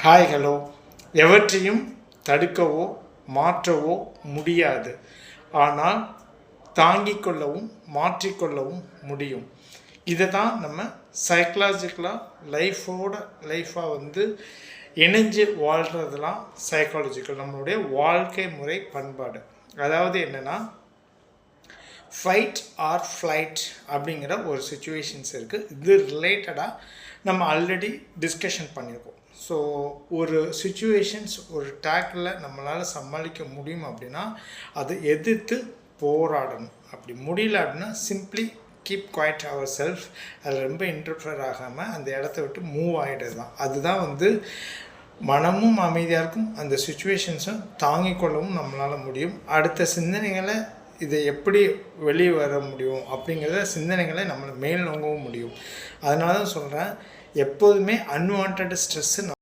Hi hello. எவற்றையும் தடுக்கவோ மாற்றவோ முடியாது, ஆனால் தாங்கிக் கொள்ளவும் மாற்றிக்கொள்ளவும் முடியும். இதை தான் நம்ம சைக்கலாஜிக்கலாக லைஃபாக இணைஞ்சு வாழ்கிறதுலாம் சைக்காலஜிக்கல், நம்மளுடைய வாழ்க்கை முறை பண்பாடு. அதாவது என்னென்னா, ஃபைட் ஆர் ஃப்ளைட் அப்படிங்கிற ஒரு சுச்சுவேஷன்ஸ் இருக்குது. இது ரிலேட்டடாக நம்ம ஆல்ரெடி டிஸ்கஷன் பண்ணியிருக்கோம். ஸோ ஒரு சுச்சுவேஷன்ஸ் ஒரு டேக்கில் நம்மளால் சமாளிக்க முடியும் அப்படின்னா அதை எதிர்த்து போராடணும். அப்படி முடியல அப்படின்னா simply keep quiet our self. அதில் ரொம்ப இன்டர்ஃபியர் ஆகாமல் அந்த இடத்த விட்டு மூவ் ஆகிடுது தான். அதுதான் மனமும் அமைதியாக இருக்கும், அந்த சுச்சுவேஷன்ஸும் தாங்கிக் கொள்ளவும் நம்மளால் முடியும். அடுத்த சிந்தனைகளை இதை எப்படி வெளியே வர முடியும் அப்படிங்கிறத சிந்தனைகளை நம்மளை மேல் நோங்கவும் முடியும். அதனால தான் சொல்கிறேன், எப்போதுமே அன்வான்ட் ஸ்ட்ரெஸ்ஸு